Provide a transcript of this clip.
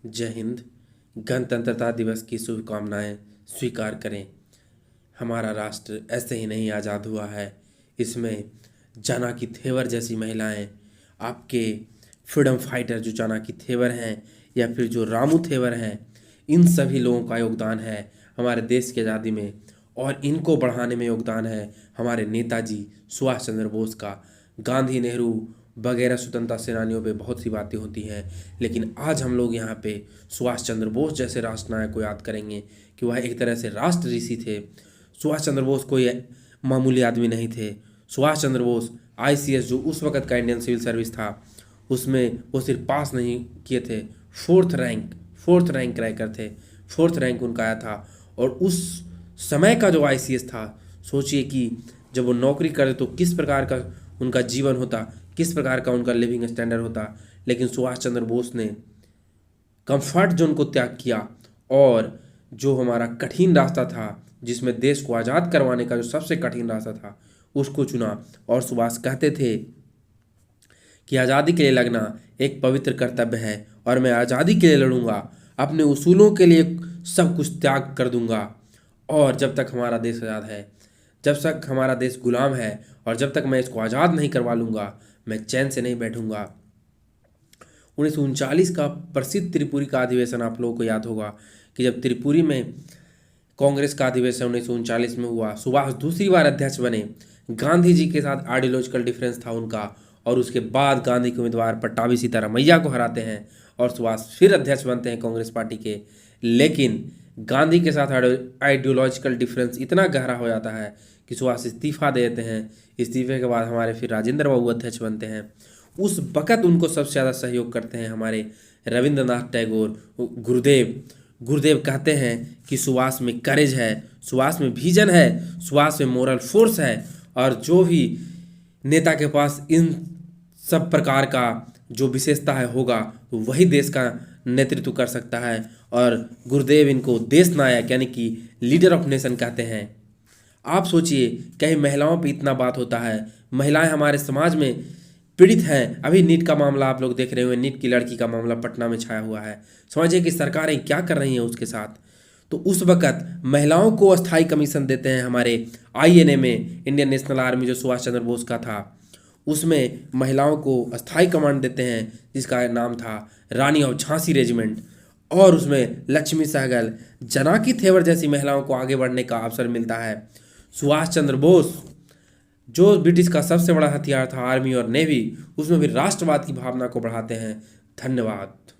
जय हिंद। गणतंत्रता दिवस की शुभकामनाएं स्वीकार करें। हमारा राष्ट्र ऐसे ही नहीं आज़ाद हुआ है। इसमें जानाकी थेवर जैसी महिलाएं, आपके फ्रीडम फाइटर जो जानाकी थेवर हैं या फिर जो रामू थेवर हैं, इन सभी लोगों का योगदान है हमारे देश की आज़ादी में। और इनको बढ़ाने में योगदान है हमारे नेताजी सुभाष चंद्र बोस का। गांधी, नेहरू वगैरह स्वतंत्रता सेनानियों पे बहुत सी बातें होती हैं, लेकिन आज हम लोग यहाँ पे सुभाष चंद्र बोस जैसे राष्ट्र नायक को याद करेंगे कि वह एक तरह से राष्ट्र ऋषि थे। सुभाष चंद्र बोस कोई मामूली आदमी नहीं थे। सुभाष चंद्र बोस आईसीएस जो उस वक्त का इंडियन सिविल सर्विस था, उसमें वो सिर्फ पास नहीं किए थे, फोर्थ रैंक क्रैकर थे। फोर्थ रैंक उनका आया था। और उस समय का जो आईसीएस था, सोचिए कि जब वो नौकरी करे तो किस प्रकार का उनका जीवन होता, किस प्रकार का उनका लिविंग स्टैंडर्ड होता। लेकिन सुभाष चंद्र बोस ने कंफर्ट जोन को त्याग किया और जो हमारा कठिन रास्ता था, जिसमें देश को आज़ाद करवाने का जो सबसे कठिन रास्ता था, उसको चुना। और सुभाष कहते थे कि आज़ादी के लिए लड़ना एक पवित्र कर्तव्य है और मैं आज़ादी के लिए लड़ूंगा, अपने उसूलों के लिए सब कुछ त्याग कर दूंगा। और जब तक हमारा देश आज़ाद है, जब तक हमारा देश गुलाम है और जब तक मैं इसको आज़ाद नहीं करवा लूँगा, मैं चैन से नहीं बैठूंगा। 1939 का प्रसिद्ध त्रिपुरी का अधिवेशन आप लोगों को याद होगा कि जब त्रिपुरी में कांग्रेस का अधिवेशन 1939 में हुआ, सुभाष दूसरी बार अध्यक्ष बने। गांधी जी के साथ आइडियोलॉजिकल डिफरेंस था उनका, और उसके बाद गांधी के उम्मीदवार पट्टाभी सीतारामैया को हराते हैं और सुभाष फिर अध्यक्ष बनते हैं कांग्रेस पार्टी के। लेकिन गांधी के साथ आइडियोलॉजिकल डिफरेंस इतना गहरा हो जाता है कि सुभाष इस्तीफा दे देते हैं। इस्तीफे के बाद हमारे फिर राजेंद्र बाबू अध्यक्ष बनते हैं। उस वक़्त उनको सबसे ज़्यादा सहयोग करते हैं हमारे रविंद्रनाथ टैगोर। गुरुदेव कहते हैं कि सुभाष में करेज है, सुभाष में विजन है, सुभाष में मोरल फोर्स है, और जो भी नेता के पास इन सब प्रकार का जो विशेषता है होगा, तो वही देश का नेतृत्व कर सकता है। और गुरुदेव इनको देश नायक यानी कि लीडर ऑफ नेशन कहते हैं। आप सोचिए, कहीं महिलाओं पे इतना बात होता है, महिलाएं हमारे समाज में पीड़ित हैं। अभी नीट का मामला आप लोग देख रहे हुए, नीट की लड़की का मामला पटना में छाया हुआ है। समझिए कि सरकारें क्या कर रही हैं उसके साथ। तो उस वक़्त महिलाओं को अस्थाई कमीशन देते हैं हमारे आईएनए में, इंडियन नेशनल आर्मी जो सुभाष चंद्र बोस का था, उसमें महिलाओं को अस्थाई कमांड देते हैं, जिसका नाम था रानी ऑफ झांसी रेजिमेंट। और उसमें लक्ष्मी सहगल, जनाकी थेवर जैसी महिलाओं को आगे बढ़ने का अवसर मिलता है। सुभाष चंद्र बोस जो ब्रिटिश का सबसे बड़ा हथियार था आर्मी और नेवी, उसमें भी राष्ट्रवाद की भावना को बढ़ाते हैं। धन्यवाद।